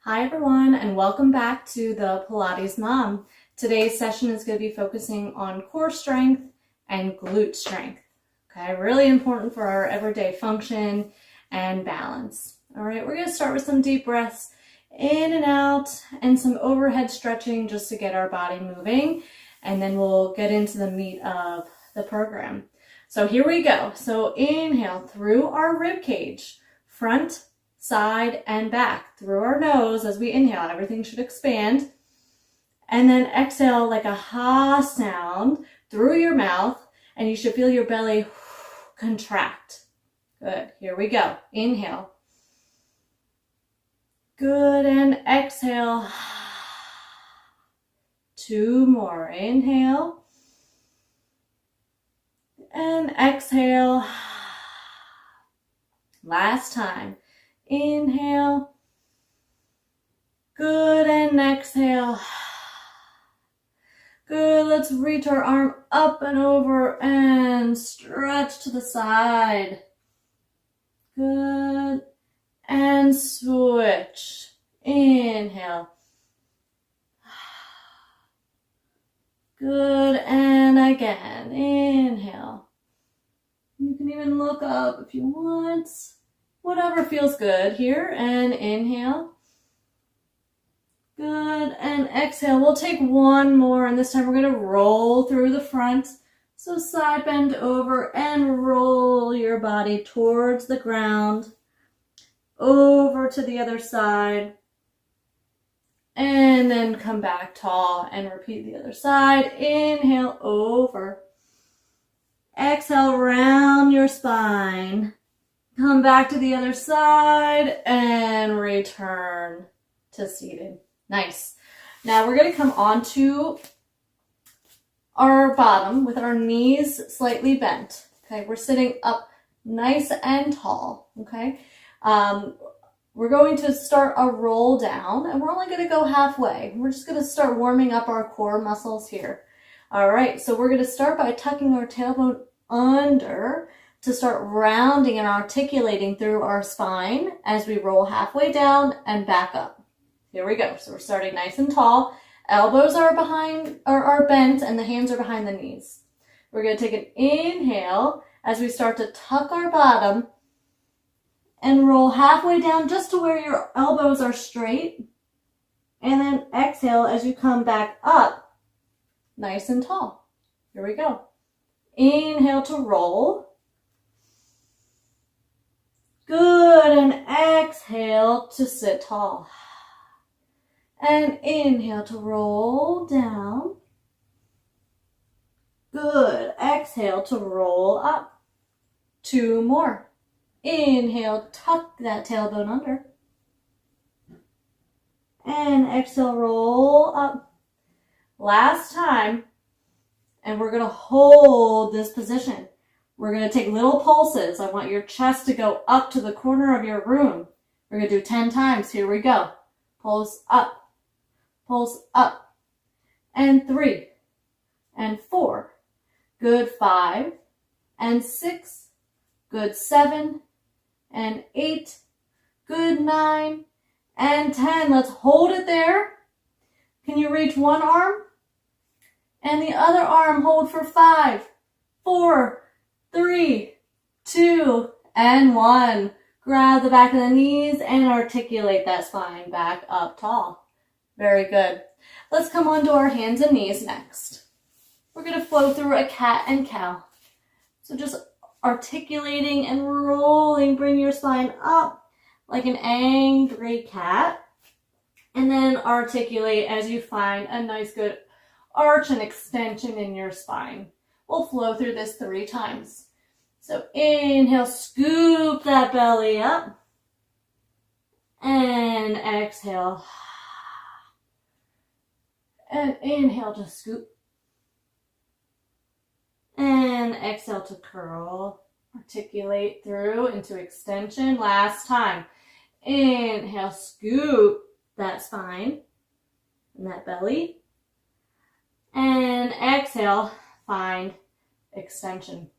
Hi everyone, and welcome back to the Pilates Mom. Today's session is going to be focusing on core strength and glute strength. Okay, really important for our everyday function and balance. All right, we're going to start with some deep breaths in and out and some overhead stretching just to get our body moving, and then we'll get into the meat of the program. So here we go. So inhale through our rib cage, front, side, and back through our nose as we inhale. Everything should expand. And then exhale like a ha sound through your mouth, and you should feel your belly contract. Good. Here we go. Inhale. Good. And exhale. Two more. Inhale. And exhale. Last time. Inhale. Good, and exhale. Good, let's reach our arm up and over and stretch to the side. Good, and switch. Inhale. Good, and again. Inhale. You can even look up if you want. Whatever feels good here, and inhale. Good, and exhale. We'll take one more, and this time we're going to roll through the front. So side bend over and roll your body towards the ground, over to the other side, and then come back tall and repeat the other side. Inhale, over. Exhale, round your spine. Come back to the other side and return to seated. Nice. Now we're going to come onto our bottom with our knees slightly bent. Okay, we're sitting up nice and tall. Okay, we're going to start a roll down, and we're only going to go halfway. We're just going to start warming up our core muscles here. All right, so we're going to start by tucking our tailbone under to start rounding and articulating through our spine as we roll halfway down and back up. Here we go. So we're starting nice and tall. Elbows are bent and the hands are behind the knees. We're going to take an inhale as we start to tuck our bottom and roll halfway down just to where your elbows are straight. And then exhale as you come back up nice and tall. Here we go. Inhale to roll. Good, and exhale to sit tall. And inhale to roll down. Good, exhale to roll up. Two more. Inhale, tuck that tailbone under. And exhale, roll up. Last time, and we're going to hold this position. We're going to take little pulses. I want your chest to go up to the corner of your room. We're going to do 10 times. Here we go. Pulse up, and 3, and 4. Good, 5, and 6. Good, 7, and 8. Good, 9, and 10. Let's hold it there. Can you reach one arm? And the other arm hold for 5, 4, 3, 2, and 1. Grab the back of the knees and articulate that spine back up tall. Very good. Let's come onto our hands and knees next. We're going to flow through a cat and cow. So just articulating and rolling, bring your spine up like an angry cat. And then articulate as you find a nice good arch and extension in your spine. We'll flow through this 3 times. So inhale, scoop that belly up. And exhale. And inhale to scoop. And exhale to curl. Articulate through into extension. Last time. Inhale, scoop that spine and that belly. And exhale, find extension.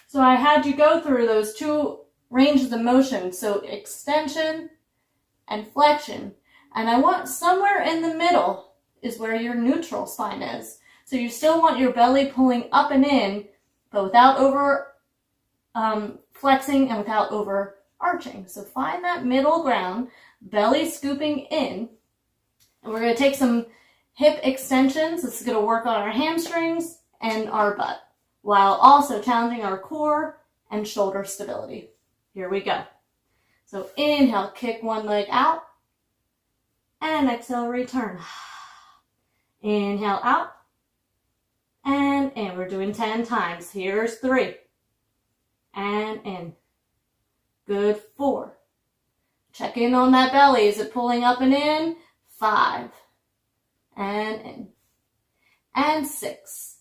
So I had you go through those 2 ranges of motion. So extension and flexion. And I want somewhere in the middle is where your neutral spine is. So you still want your belly pulling up and in, but without over flexing and without over arching. So find that middle ground, belly scooping in. And we're going to take some hip extensions. This is going to work on our hamstrings and our butt, while also challenging our core and shoulder stability. Here we go. So inhale, kick one leg out, and exhale, return. Inhale out, and in. We're doing 10 times. Here's 3, and in. Good, 4. Check in on that belly. Is it pulling up and in? 5, and in. And 6,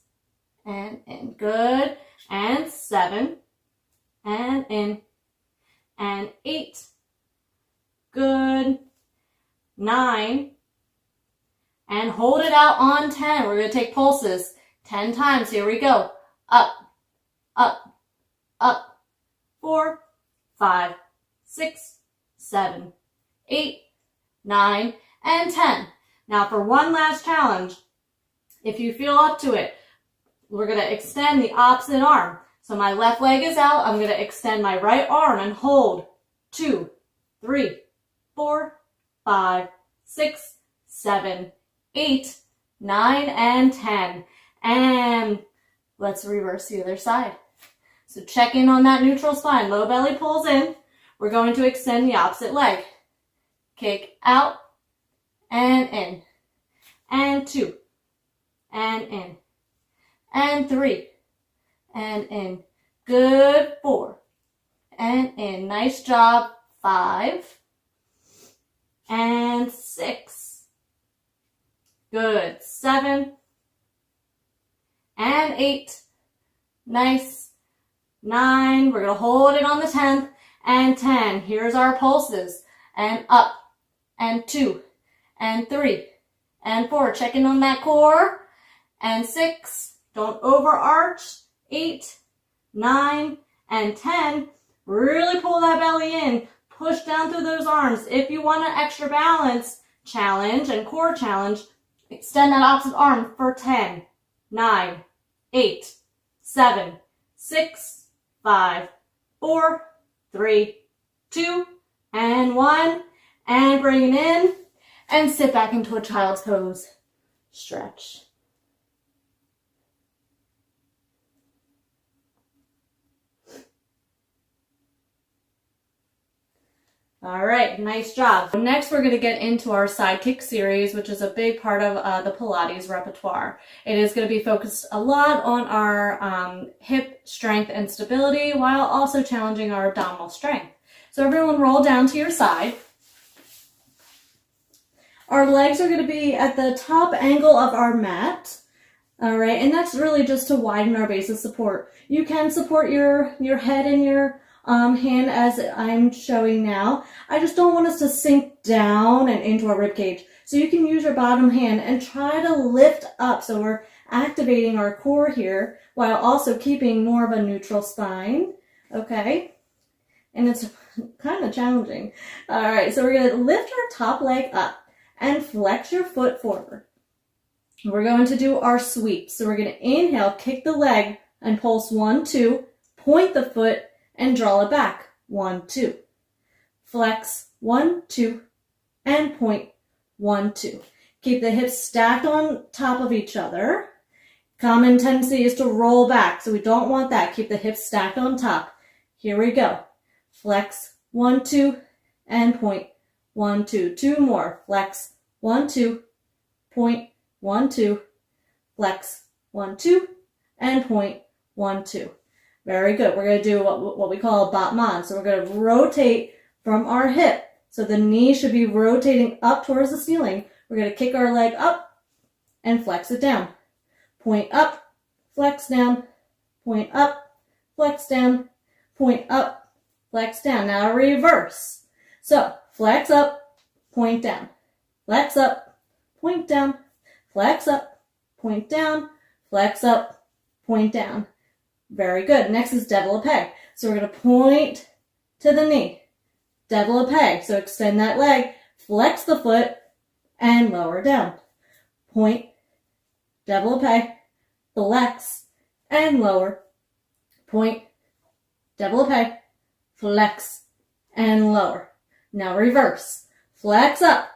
and in. Good. And 7, and in. And 8. Good. 9. And hold it out on 10. We're going to take pulses 10 times. Here we go. Up, up, up. 4, 5, 6, 7, 8, 9, and 10. Now for one last challenge, if you feel up to it, we're going to extend the opposite arm. So my left leg is out. I'm going to extend my right arm and hold 2, 3, 4, 5, 6, 7, 8, 9, and 10. And let's reverse the other side. So check in on that neutral spine. Low belly pulls in. We're going to extend the opposite leg. Kick out and in. And 2. And in. And 3. And in. Good. 4. And in. Nice job. 5. And 6. Good. 7. And 8. Nice. 9. We're going to hold it on the 10th. And 10. Here's our pulses. And up. And 2. And 3. And 4. Check in on that core. And 6. Don't overarch. 8, 9, and 10. Really pull that belly in. Push down through those arms. If you want an extra balance challenge and core challenge, extend that opposite arm for 10, 9, 8, 7, 6, 5, 4, 3, 2, and 1. And bring it in and sit back into a child's pose. Stretch. All right, nice job. Next, we're going to get into our side kick series, which is a big part of the Pilates repertoire. It is going to be focused a lot on our hip strength and stability while also challenging our abdominal strength. So everyone roll down to your side. Our legs are going to be at the top angle of our mat. All right, and that's really just to widen our base of support. You can support your head and your hand as I'm showing now. I just don't want us to sink down and into our rib cage. So you can use your bottom hand and try to lift up. So we're activating our core here while also keeping more of a neutral spine. Okay. And it's kind of challenging. All right. So we're going to lift our top leg up and flex your foot forward. We're going to do our sweep. So we're going to inhale, kick the leg and pulse 1, 2, point the foot and draw it back. 1, 2. Flex. 1, 2. And point. 1, 2. Keep the hips stacked on top of each other. Common tendency is to roll back, so we don't want that. Keep the hips stacked on top. Here we go. Flex. 1, 2. And point. 1, 2. 2 more. Flex. 1, 2. Point. 1, 2. Flex. 1, 2. And point. 1, 2. Very good. We're going to do what we call a Batman. So we're going to rotate from our hip. So the knee should be rotating up towards the ceiling. We're going to kick our leg up and flex it down. Point up, flex down, point up, flex down, point up, flex down. Now reverse. So flex up, point down, flex up, point down, flex up, point down, flex up, point down. Very good. Next is devil a peg. So we're going to point to the knee. Devil a peg. So extend that leg, flex the foot, and lower down. Point, développé, flex, and lower. Point, développé, flex, and lower. Now reverse. Flex up,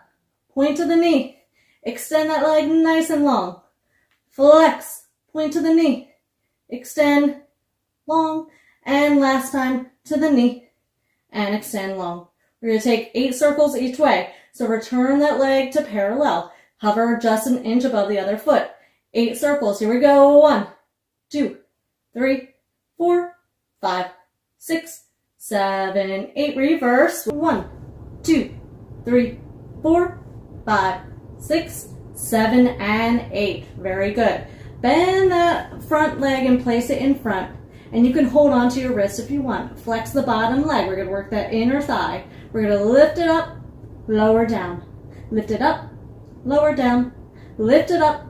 point to the knee. Extend that leg nice and long. Flex, point to the knee. Extend, long, and last time to the knee, and extend long. We're going to take 8 circles each way. So return that leg to parallel. Hover just an inch above the other foot. 8 circles. Here we go. 1, 2, 3, 4, 5, 6, 7, 8. Reverse. 1, 2, 3, 4, 5, 6, 7, and 8. Very good. Bend that front leg and place it in front. And you can hold on to your wrist if you want. Flex the bottom leg. We're going to work that inner thigh. We're going to lift it up, lower down. Lift it up, lower down. Lift it up,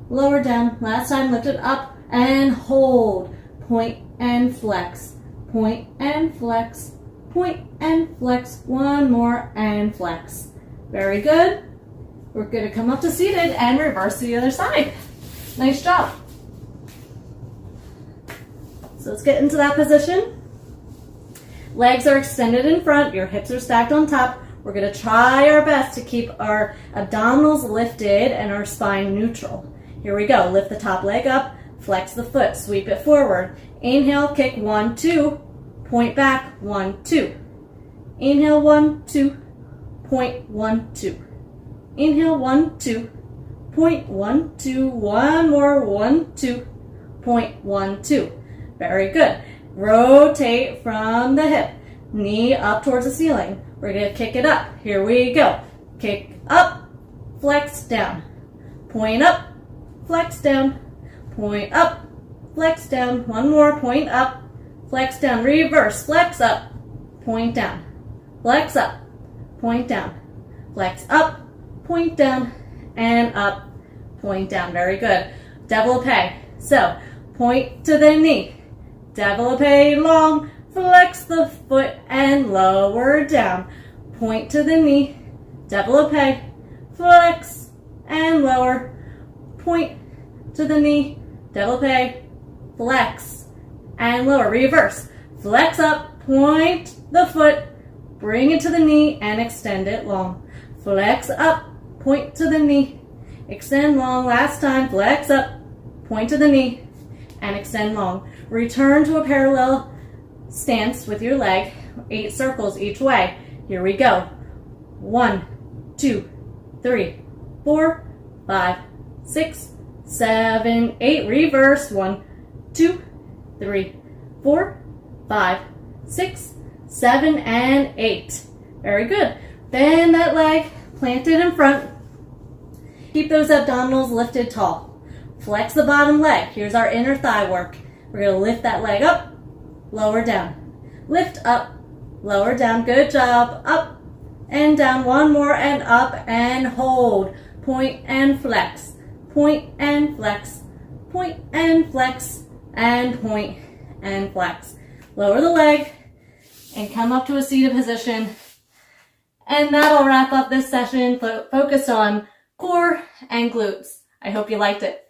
lower down. Last time, lift it up and hold. Point and flex. Point and flex. Point and flex. One more and flex. Very good. We're going to come up to seated and reverse to the other side. Nice job. So let's get into that position. Legs are extended in front. Your hips are stacked on top. We're going to try our best to keep our abdominals lifted and our spine neutral. Here we go. Lift the top leg up. Flex the foot. Sweep it forward. Inhale, kick 1, 2. Point back, 1, 2. Inhale, 1, 2. Point, 1, 2. Inhale, 1, 2. Point, 1, 2. One more, 1, 2. Point, 1, 2. Very good. Rotate from the hip. Knee up towards the ceiling. We're going to kick it up. Here we go. Kick up, flex down. Point up, flex down. Point up, flex down. One more, point up, flex down. Reverse, flex up, point down. Flex up, point down. Flex up, point down, and up, point down. Very good. Développé. So, point to the knee. Développé long, flex the foot and lower down. Point to the knee, développé, flex and lower. Point to the knee, développé, flex and lower. Reverse, flex up, point the foot, bring it to the knee and extend it long. Flex up, point to the knee, extend long. Last time, flex up, point to the knee and extend long. Return to a parallel stance with your leg, 8 circles each way. Here we go. 1, 2, 3, 4, 5, 6, 7, 8. Reverse. 1, 2, 3, 4, 5, 6, 7, and 8. Very good. Bend that leg, plant it in front. Keep those abdominals lifted tall. Flex the bottom leg. Here's our inner thigh work. We're going to lift that leg up, lower down. Lift up, lower down. Good job. Up and down. One more and up and hold. Point and flex. Point and flex. Point and flex. And point and flex. Lower the leg and come up to a seated position. And that'll wrap up this session focused on core and glutes. I hope you liked it.